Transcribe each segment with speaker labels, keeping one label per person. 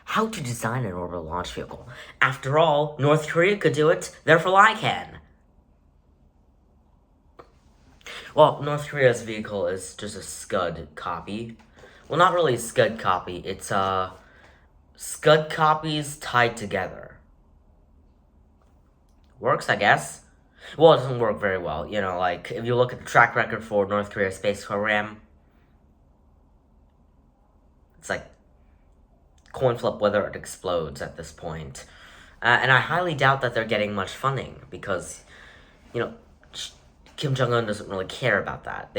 Speaker 1: how to design an orbital launch vehicle. After all, North Korea could do it, therefore I can. Well, North Korea's vehicle is just a Scud copy. Well, not really a Scud copy, it's Scud copies tied together. Works, I guess. Well, it doesn't work very well. You know, like, if you look at the track record for North Korea's space program, it's like coin flip whether it explodes at this point. And I highly doubt that they're getting much funding because, you know, Kim Jong-un doesn't really care about that.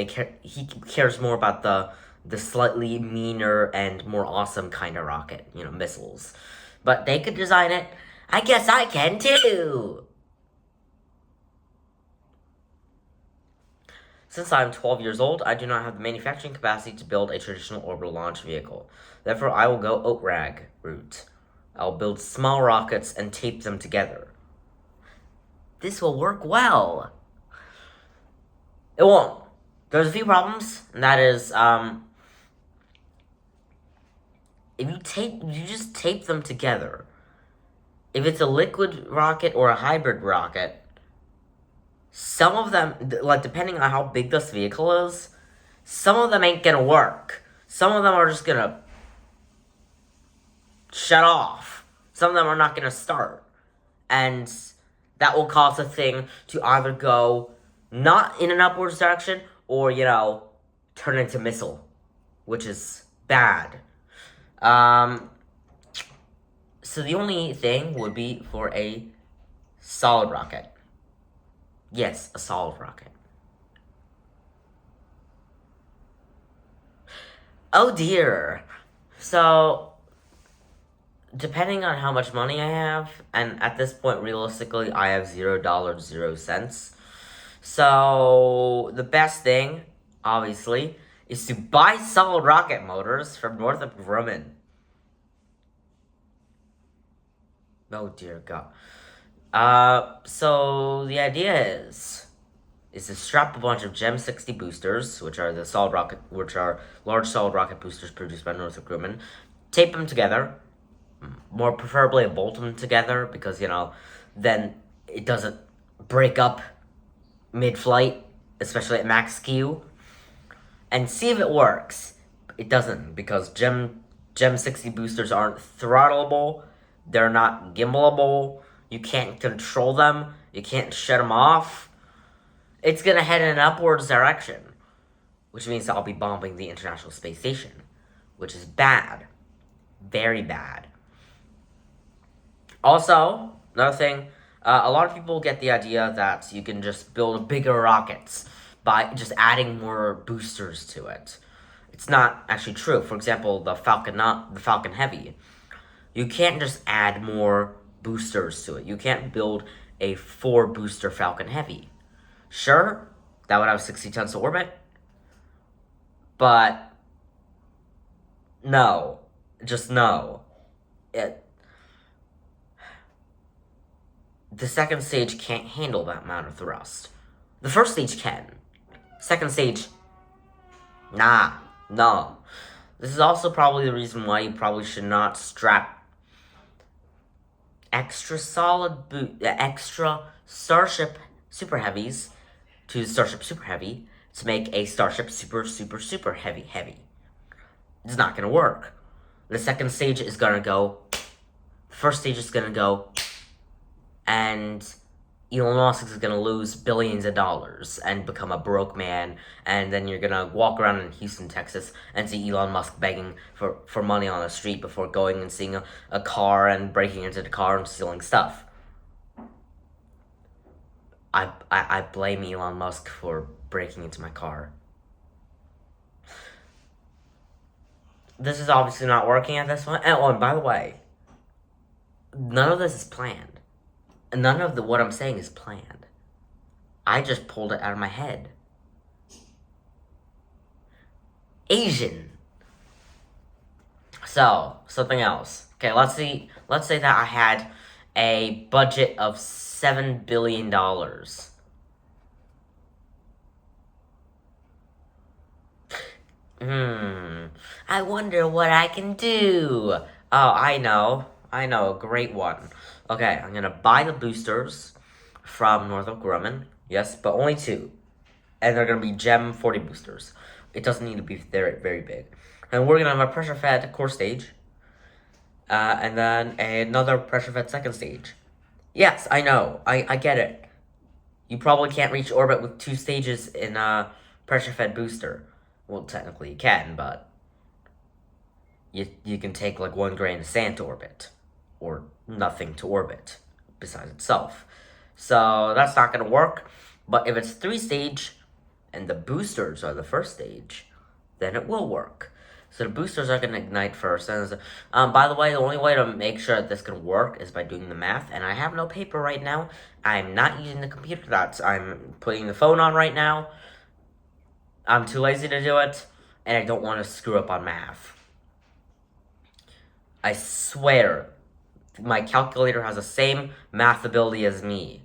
Speaker 1: He cares more about the slightly meaner and more awesome kind of rocket, you know, missiles. But they could design it. I guess I can too! Since I am 12 years old, I do not have the manufacturing capacity to build a traditional orbital launch vehicle. Therefore, I will go OATRAG route. I'll build small rockets and tape them together. This will work well. It won't. There's a few problems, and that is, if you just tape them together. If it's a liquid rocket or a hybrid rocket, some of them, like, depending on how big this vehicle is, some of them ain't gonna work. Some of them are just gonna shut off. Some of them are not gonna start. And that will cause the thing to either go not in an upwards direction or, you know, turn into missile, which is bad. So the only thing would be for a solid rocket. Yes, a solid rocket. Oh dear. So, depending on how much money I have, and at this point, realistically, I have $0, 0 cents. So, the best thing, obviously, is to buy solid rocket motors from Northrop Grumman. Oh dear God. So the idea is to strap a bunch of GEM 60 boosters, which are large solid rocket boosters produced by Northrop Grumman, tape them together, more preferably bolt them together because, you know, then it doesn't break up mid-flight, especially at max Q, and see if it works. It doesn't, because GEM 60 boosters aren't throttleable, they're not gimbalable, you can't control them, you can't shut them off. It's gonna head in an upwards direction, which means I'll be bombing the International Space Station, which is bad. Very bad. Also, another thing, a lot of people get the idea that you can just build bigger rockets by just adding more boosters to it. It's not actually true. For example, the Falcon Heavy. You can't just add more boosters to it. You can't build a 4-booster Falcon Heavy. Sure, that would have 60 tons to orbit, but no. Just no. The second stage can't handle that amount of thrust. The first stage can. Second stage, nah, no. This is also probably the reason why you probably should not strap extra Starship Super Heavies to Starship Super Heavy to make a Starship Super Heavy. It's not gonna work. The second stage is gonna go, the first stage is gonna go, and Elon Musk is gonna lose billions of dollars and become a broke man, and then you're gonna walk around in Houston, Texas, and see Elon Musk begging for money on the street before going and seeing a car and breaking into the car and stealing stuff. I blame Elon Musk for breaking into my car. This is obviously not working at this point. And by the way, none of this is planned. None of what I'm saying is planned. I just pulled it out of my head. Asian. So, something else. Okay, let's say that I had a budget of $7 billion. I wonder what I can do. Oh, I know, a great one. Okay, I'm gonna buy the boosters from Northrop Grumman. Yes, but only two. And they're gonna be Gem 40 boosters. It doesn't need to be very, very big. And we're gonna have a pressure fed core stage. And then another pressure fed second stage. Yes, I know. I get it. You probably can't reach orbit with two stages in a pressure fed booster. Well, technically you can, but you can take like 1 grain of sand to orbit, or nothing to orbit besides itself. So that's not gonna work. But if it's 3 stage, and the boosters are the first stage, then it will work. So the boosters are gonna ignite first. And by the way, the only way to make sure that this can work is by doing the math. And I have no paper right now. I'm not using the computer. I'm putting the phone on right now. I'm too lazy to do it, and I don't want to screw up on math. I swear, my calculator has the same math ability as me.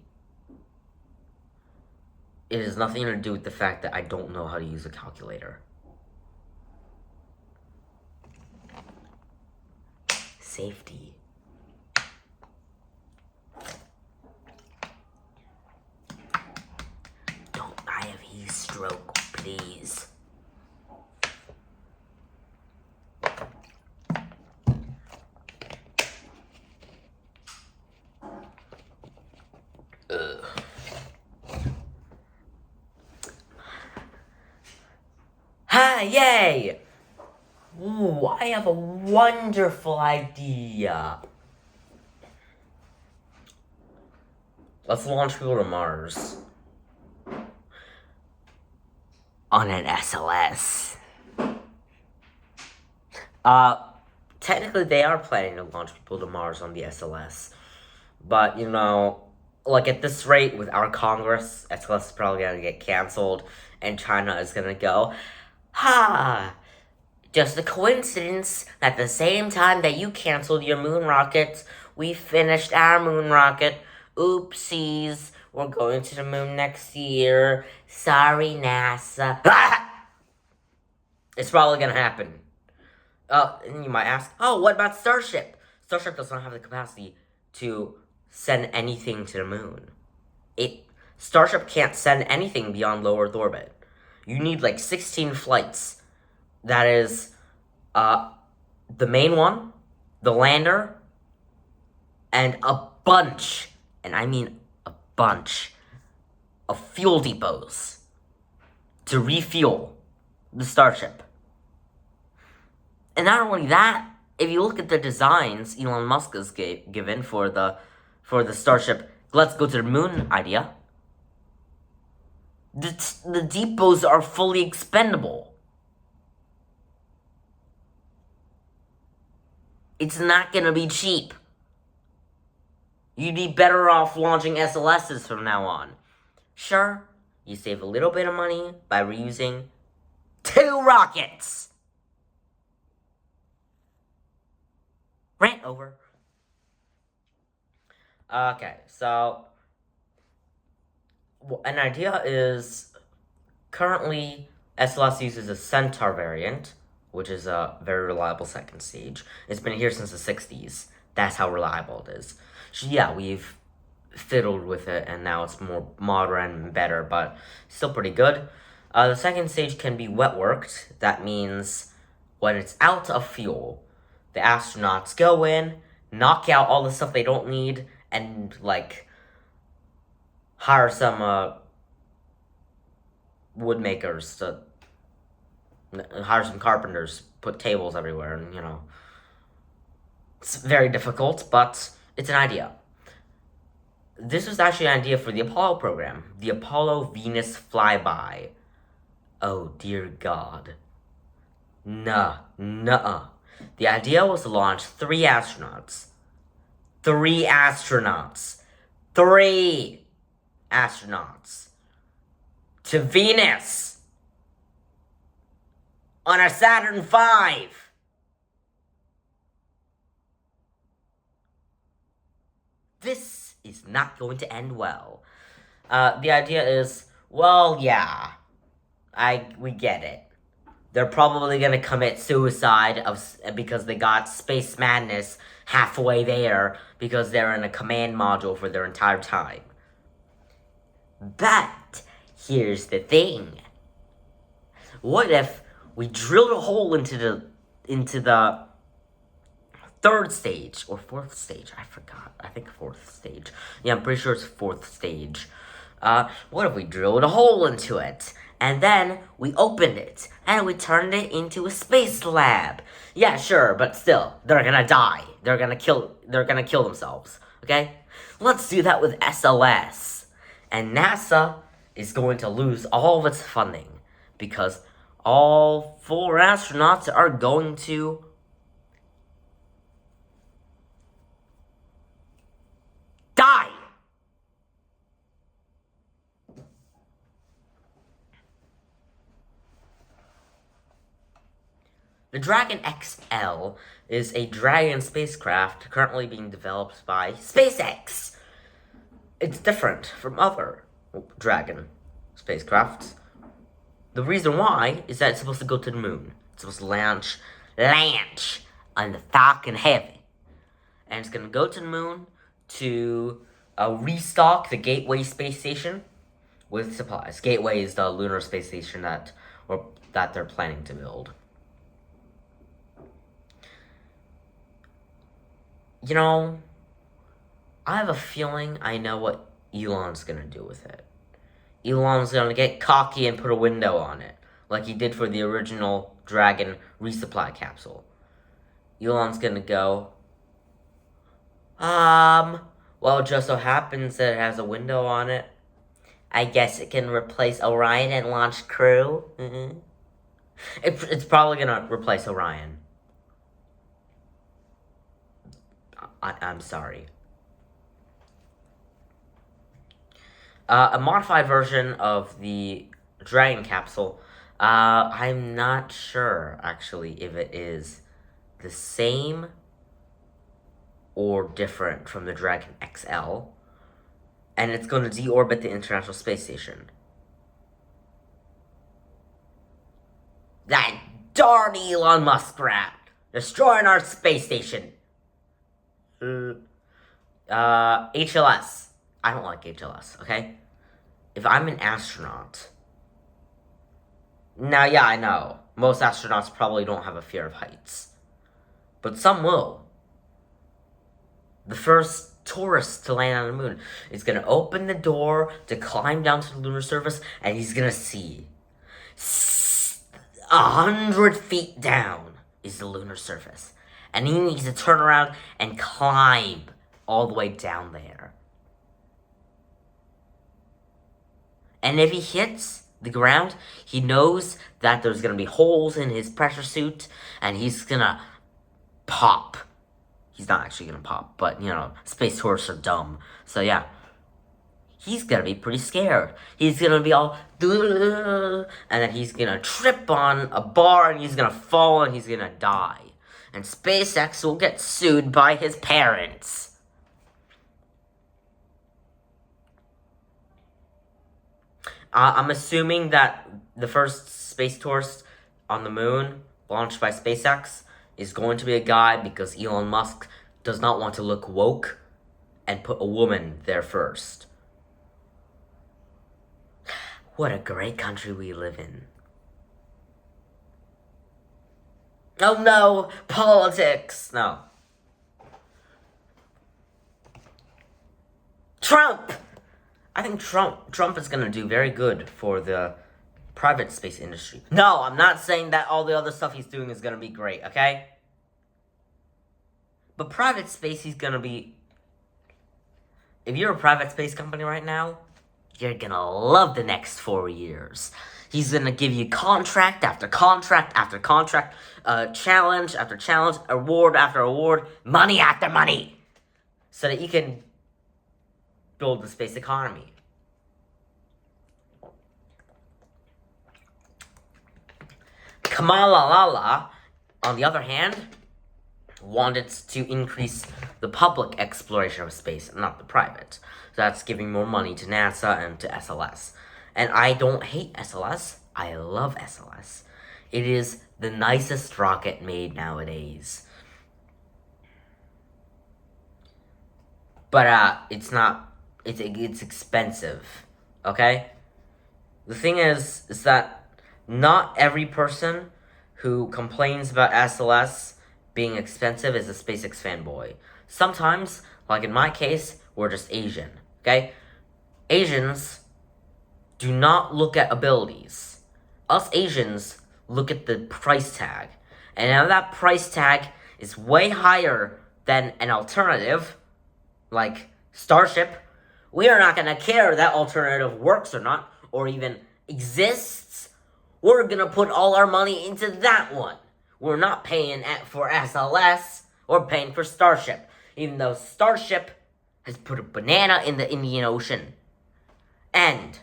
Speaker 1: It has nothing to do with the fact that I don't know how to use a calculator. Safety. Don't I have heat stroke, please. Hi, yay! Ooh, I have a wonderful idea. Let's launch people to Mars. On an SLS. Technically they are planning to launch people to Mars on the SLS. But, like at this rate with our Congress, SLS is probably gonna get canceled, and China is gonna go, ha! Just a coincidence that the same time that you canceled your moon rocket, we finished our moon rocket. Oopsies, we're going to the moon next year. Sorry, NASA. It's probably gonna happen. And you might ask, oh, what about Starship? Starship does not have the capacity to send anything to the moon. Starship can't send anything beyond low Earth orbit. You need like 16 flights. That is, the main one, the lander, and a bunch, and I mean a bunch, of fuel depots to refuel the Starship. And not only that, if you look at the designs Elon Musk has given for the Starship, let's go to the moon idea, the depots are fully expendable. It's not gonna be cheap. You'd be better off launching SLSs from now on. Sure, you save a little bit of money by reusing 2 rockets. Rant over. Okay, so an idea is currently SLS uses a Centaur variant, which is a very reliable second stage. It's been here since the 60s. That's how reliable it is. So yeah, we've fiddled with it, and now it's more modern and better, but still pretty good. The second stage can be wet worked. That means when it's out of fuel, the astronauts go in, knock out all the stuff they don't need, and like hire some wood makers to hire some carpenters, put tables everywhere, and it's very difficult, but it's an idea. This was actually an idea for the Apollo program, the Apollo Venus flyby. Oh dear God. Nuh-uh. The idea was to launch 3 astronauts. 3 astronauts. 3 astronauts. To Venus. On a Saturn V. This is not going to end well. The idea is, well, yeah, we get it. they're probably gonna commit suicide because they got space madness halfway there because they're in a command module for their entire time. But here's the thing. What if we drilled a hole into the third stage or fourth stage? I forgot. I think fourth stage. Yeah, I'm pretty sure it's fourth stage. What if we drilled a hole into it and then we opened it and we turned it into a space lab? Yeah, sure, but still, they're gonna die. They're gonna kill themselves. Okay? Let's do that with SLS. And NASA is going to lose all of its funding because all 4 astronauts are going to die. The Dragon XL is a Dragon spacecraft currently being developed by SpaceX. It's different from other Dragon spacecrafts. The reason why is that it's supposed to go to the moon. It's supposed to launch on the Falcon Heavy. And it's going to go to the moon to restock the Gateway space station with supplies. Gateway is the lunar space station that they're planning to build. You know, I have a feeling I know what Elon's gonna do with it. Elon's gonna get cocky and put a window on it, like he did for the original Dragon resupply capsule. Elon's gonna go, well, it just so happens that it has a window on it. I guess it can replace Orion and launch Crew. It's probably gonna replace Orion. I'm sorry. A modified version of the Dragon capsule. I'm not sure, actually, if it is the same or different from the Dragon XL. And it's going to deorbit the International Space Station. That darn Elon Musk rat! Destroying our space station! HLS. I don't like HLS, okay? If I'm an astronaut... Now, yeah, I know. Most astronauts probably don't have a fear of heights. But some will. The first tourist to land on the moon is going to open the door to climb down to the lunar surface, and he's going to see 100 feet down is the lunar surface. And he needs to turn around and climb all the way down there. And if he hits the ground, he knows that there's going to be holes in his pressure suit, and he's going to pop. He's not actually going to pop, but, you know, space tourists are dumb. So, yeah. He's going to be pretty scared. He's going to be all... And then he's going to trip on a bar, and he's going to fall, and he's going to die. And SpaceX will get sued by his parents. I'm assuming that the first space tourist on the moon, launched by SpaceX, is going to be a guy because Elon Musk does not want to look woke and put a woman there first. What a great country we live in. Oh no, politics! No. Trump! I think Trump is going to do very good for the private space industry. No, I'm not saying that all the other stuff he's doing is going to be great, okay? But private space, he's going to be... If you're a private space company right now, you're going to love the next 4 years. He's going to give you contract after contract after contract, challenge after challenge, award after award, money after money. So that you can build the space economy. Kamala, on the other hand, wanted to increase the public exploration of space, not the private. So that's giving more money to NASA and to SLS. And I don't hate SLS. I love SLS. It is the nicest rocket made nowadays. But it's not. It's expensive. Okay. The thing is that not every person who complains about SLS being expensive is a SpaceX fanboy. Sometimes, like in my case, we're just Asian. Okay. Asians do not look at abilities. Us Asians look at the price tag. And now that price tag is way higher than an alternative, like Starship, we are not going to care that alternative works or not, or even exists. We're going to put all our money into that one. We're not paying for SLS or paying for Starship, even though Starship has put a banana in the Indian Ocean. And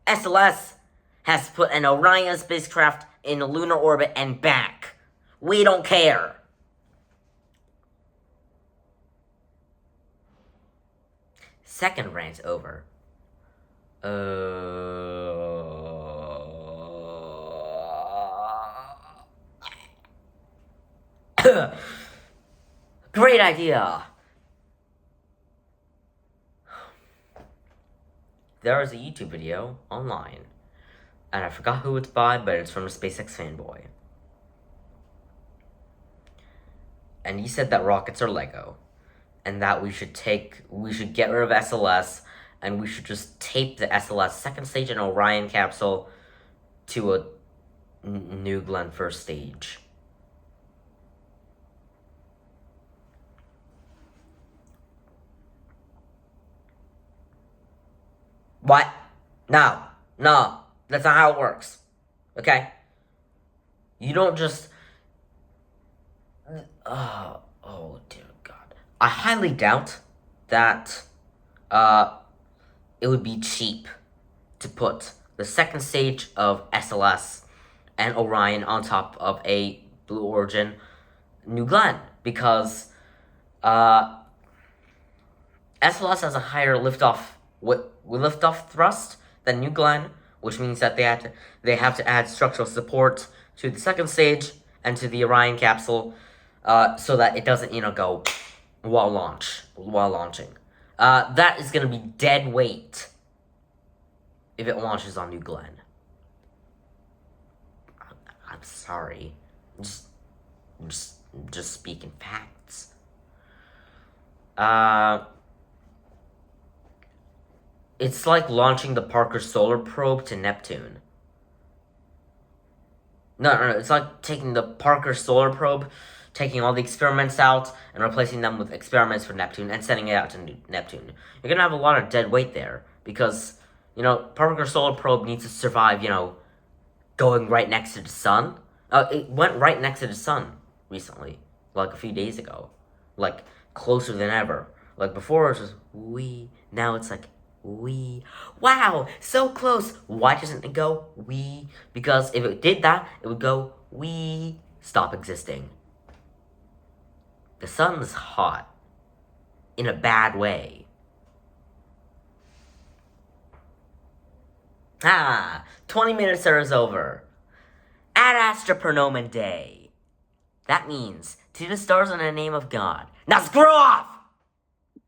Speaker 1: SLS has put an Orion spacecraft in lunar orbit and back. We don't care. Second rant over. Great idea. There is a YouTube video online, and I forgot who it's by, but it's from a SpaceX fanboy. And he said that rockets are Lego, and that we should get rid of SLS, and we should just tape the SLS second stage and Orion capsule to a New Glenn first stage. What? No, that's not how it works. Okay? You don't just... oh dear God. I highly doubt that it would be cheap to put the second stage of SLS and Orion on top of a Blue Origin New Glenn, because SLS has a higher liftoff thrust than New Glenn, which means that they have to add structural support to the second stage and to the Orion capsule, so that it doesn't, go while launching. That is gonna be dead weight if it launches on New Glenn. I'm sorry, just speaking facts. It's like launching the Parker Solar Probe to Neptune. No, it's like taking the Parker Solar Probe, taking all the experiments out, and replacing them with experiments for Neptune, and sending it out to Neptune. You're gonna have a lot of dead weight there, because, Parker Solar Probe needs to survive, going right next to the sun. It went right next to the sun recently, like a few days ago. Like, closer than ever. Like, before it was just, wee, now it's like, wee. Wow, so close. Why doesn't it go wee? Because if it did that, it would go wee, stop existing. The sun's hot. In a bad way. 20 minutes there is over. Ad Astra per nomen Dei. That means to the stars in the name of God. Now screw off!